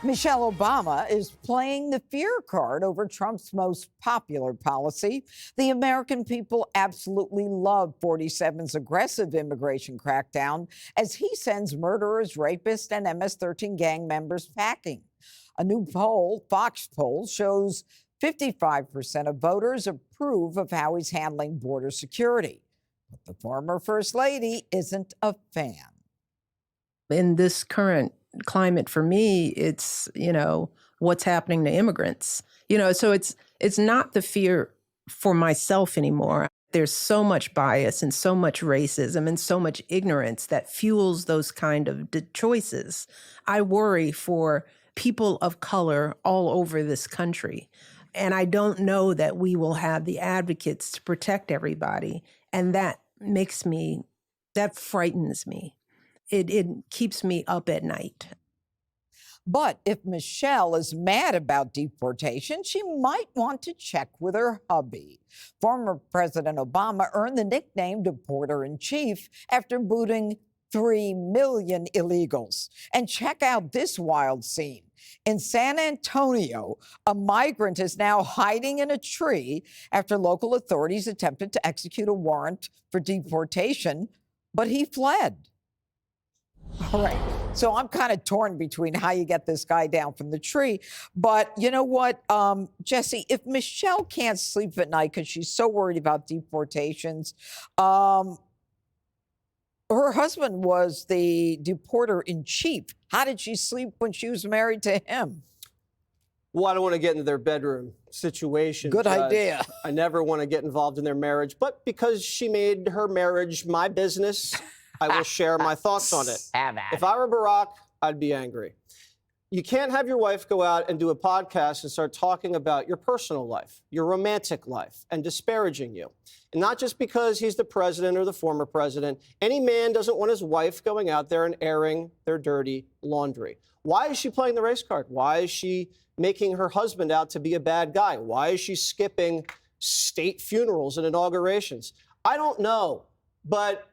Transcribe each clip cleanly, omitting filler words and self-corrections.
Michelle Obama is playing the fear card over Trump's most popular policy. The American people absolutely love 47's aggressive immigration crackdown as he sends murderers, rapists, and MS-13 gang members packing. A new poll, Fox poll, shows 55% of voters approve of how he's handling border security. But the former First Lady isn't a fan. In this current climate for me, it's, what's happening to immigrants. So it's not the fear for myself anymore. There's so much bias and so much racism and so much ignorance that fuels those kind of choices. I worry for people of color all over this country. And I don't know that we will have the advocates to protect everybody. And that frightens me. It keeps me up at night. But if Michelle is mad about deportation, she might want to check with her hubby. Former President Obama earned the nickname Deporter-in-Chief after booting 3 million illegals. And check out this wild scene. In San Antonio, a migrant is now hiding in a tree after local authorities attempted to execute a warrant for deportation, but he fled. All right. So I'm kind of torn between how you get this guy down from the tree. But you know what, Jesse, if Michelle can't sleep at night because she's so worried about deportations, her husband was the deporter-in-chief. How did she sleep when she was married to him? Well, I don't want to get into their bedroom situation. Good idea. I never want to get involved in their marriage. But because she made her marriage my business, I will share my thoughts on it. If I were Barack, I'd be angry. You can't have your wife go out and do a podcast and start talking about your personal life, your romantic life, and disparaging you. And not just because he's the president or the former president. Any man doesn't want his wife going out there and airing their dirty laundry. Why is she playing the race card? Why is she making her husband out to be a bad guy? Why is she skipping state funerals and inaugurations? I don't know, but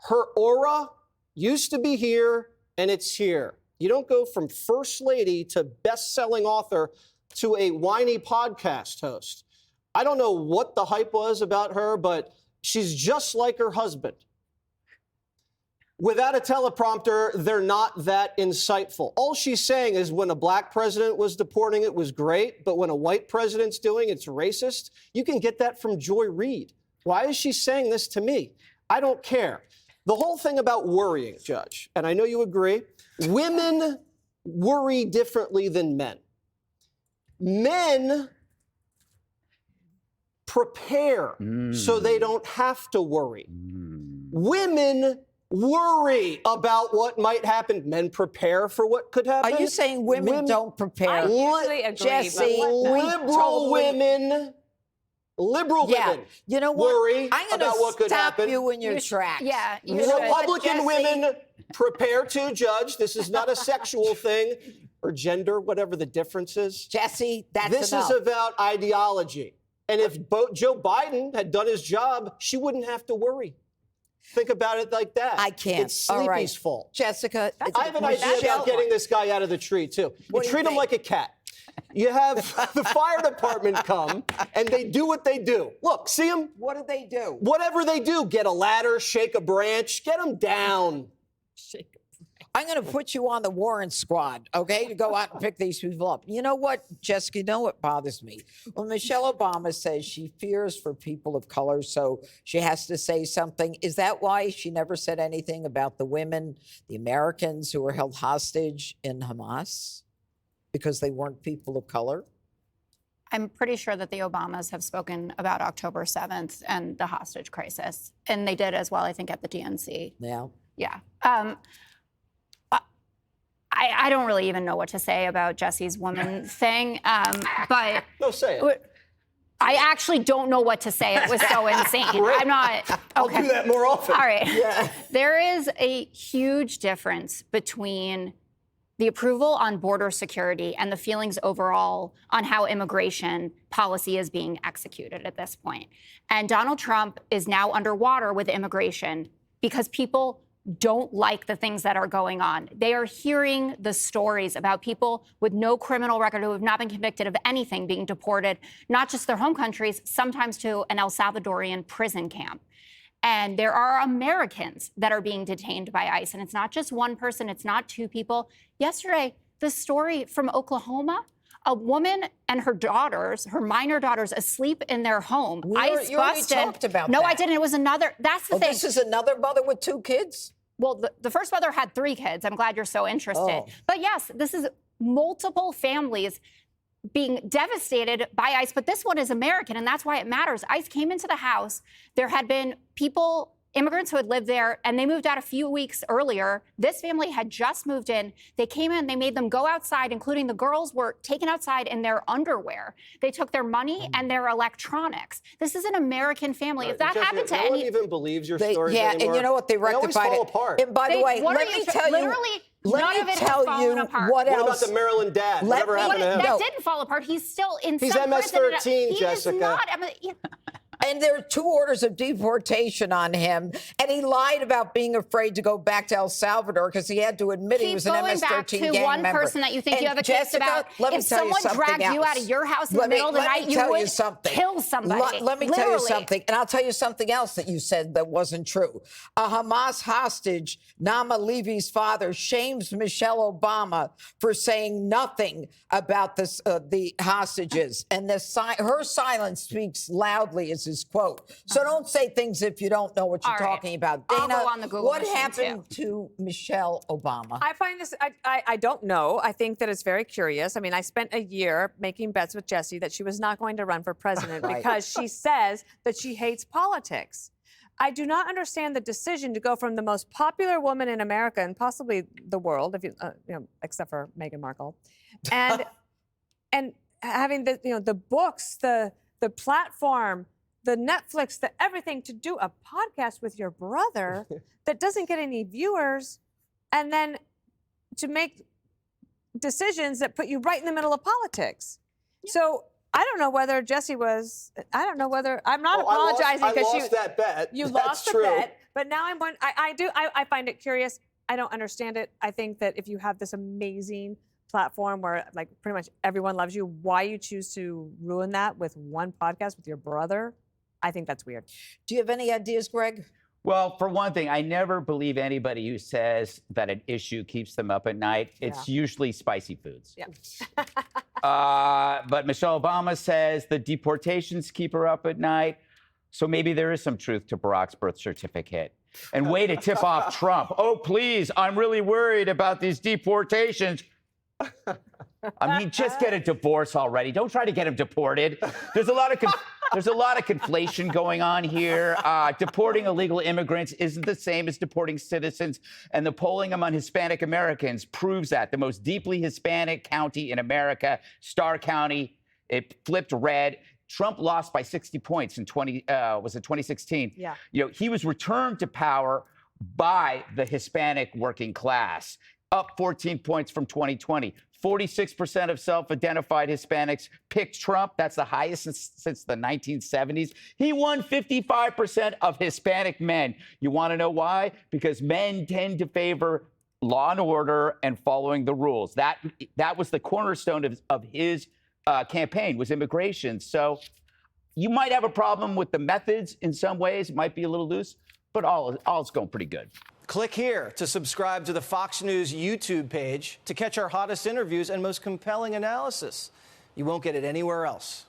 her aura used to be here, and it's here. You don't go from First Lady to best-selling author to a whiny podcast host. I don't know what the hype was about her, but she's just like her husband. Without a teleprompter, they're not that insightful. All she's saying is when a black president was deporting, it was great, but when a white president's doing it's racist. You can get that from Joy Reid. Why is she saying this to me? I don't care. The whole thing about worrying, Judge, and I know you agree, women worry differently than men. Men prepare so they don't have to worry. Women worry about what might happen. Men prepare for what could happen. Are you saying women don't prepare? I usually agree. Jesse, liberal women you know what? worry I'm gonna about what could stop happen. you in your tracks. Yeah, you Republican women prepare to, Judge. This is not a sexual thing or gender, whatever the difference is. Jesse, that's This enough. is about ideology. And if Joe Biden had done his job, she wouldn't have to worry. Think about it like that. I can't. It's All Sleepy's right. fault. Jessica, I have an idea about getting this guy out of the tree, too. You treat him like a cat. You have the fire department come, and they do what they do. Look, see them? What do they do? Whatever they do, get a ladder, shake a branch, get them down. I'm going to put you on the warrant squad, okay, to go out and pick these people up. You know what, Jessica, you know what bothers me? When Michelle Obama says she fears for people of color, so she has to say something, is that why she never said anything about the women, the Americans who were held hostage in Hamas? Because they weren't people of color? I'm pretty sure that the Obamas have spoken about October 7th and the hostage crisis. And they did as well, I think, at the DNC. Yeah. Yeah. I don't really even know what to say about Jesse's woman thing, but... No, say it. I actually don't know what to say. It was so insane. I'm not... Okay. I'll do that more often. All right. Yeah. There is a huge difference between the approval on border security and the feelings overall on how immigration policy is being executed at this point. And Donald Trump is now underwater with immigration because people don't like the things that are going on. They are hearing the stories about people with no criminal record who have not been convicted of anything being deported, not just their home countries, sometimes to an El Salvadorian prison camp. And there are Americans that are being detained by ICE. And it's not just one person, it's not two people. Yesterday, the story from Oklahoma, a woman and her daughters, her minor daughters, asleep in their home. ICE You already busted. talked about No, that. I didn't. It was another. That's the thing. This is another mother with 2 kids? Well, the first mother had 3 kids. I'm glad you're so interested. Oh. But yes, this is multiple families being devastated by ICE. But this one is American, and that's why it matters. ICE came into the house. There had been people, immigrants who had lived there, and they moved out a few weeks earlier. This family had just moved in. They came in, they made them go outside, including the girls were taken outside in their underwear. They took their money and their electronics. This is an American family. If that happened to no one any... even believes your stories Yeah, anymore. and you know what? They rectified always fall it. apart. And by the way, What let are you me tell you. literally, none of it has fallen apart. What What about else. the Maryland dad? Let Whatever me- happened to him? That No. didn't fall apart. He's still in He's some MS-13, prison. He Jessica. is not. And there are 2 orders of deportation on him. And he lied about being afraid to go back to El Salvador because he had to admit he Keep was an going back MS-13 to gang one member. person that you think And you have a case Jessica, about. let me If tell you someone something dragged you else. out of your house in the middle of the night, you would kill somebody. Let me tell you Literally. something. And I'll tell you something else that you said that wasn't true. A Hamas hostage, Naama Levy's father, shames Michelle Obama for saying nothing about this, the hostages. And her silence speaks loudly, is his quote. So don't say things if you don't know what you're All right. talking about. I'll Dana, go on the Google what machine, happened to Michelle Obama? I find this, I don't know. I think that it's very curious. I mean, I spent a year making bets with Jessie that she was not going to run for president Right. because she says that she hates politics. I do not understand the decision to go from the most popular woman in America and possibly the world, if you know, except for Meghan Markle, and and having the books, the platform, the Netflix, the everything, to do a podcast with your brother that doesn't get any viewers, and then to make decisions that put you right in the middle of politics. So I don't know whether Jessie was. I don't know whether I'm not apologizing I because lost that bet. you That's lost true. the bet. But now I find it curious. I don't understand it. I think that if you have this amazing platform where like pretty much everyone loves you, why you choose to ruin that with one podcast with your brother, I think that's weird. Do you have any ideas, Greg? Well, for one thing, I never believe anybody who says that an issue keeps them up at night. It's usually spicy foods. Yeah. But Michelle Obama says the deportations keep her up at night. So maybe there is some truth to Barack's birth certificate. And way to tip off Trump. Oh, please, I'm really worried about these deportations. I mean, just get a divorce already. Don't try to get him deported. There's a lot of conflation going on here. Deporting illegal immigrants isn't the same as deporting citizens. And the polling among Hispanic Americans proves that. The most deeply Hispanic county in America, Starr County, it flipped red. Trump lost by 60 points in 2016. Yeah. You know, he was returned to power by the Hispanic working class, up 14 points from 2020. 46% of self-identified Hispanics picked Trump. That's the highest since the 1970s. He won 55% of Hispanic men. You want to know why? Because men tend to favor law and order and following the rules. That was the cornerstone of his campaign, was immigration. So you might have a problem with the methods in some ways. It might be a little loose, but all's going pretty good. Click here to subscribe to the Fox News YouTube page to catch our hottest interviews and most compelling analysis. You won't get it anywhere else.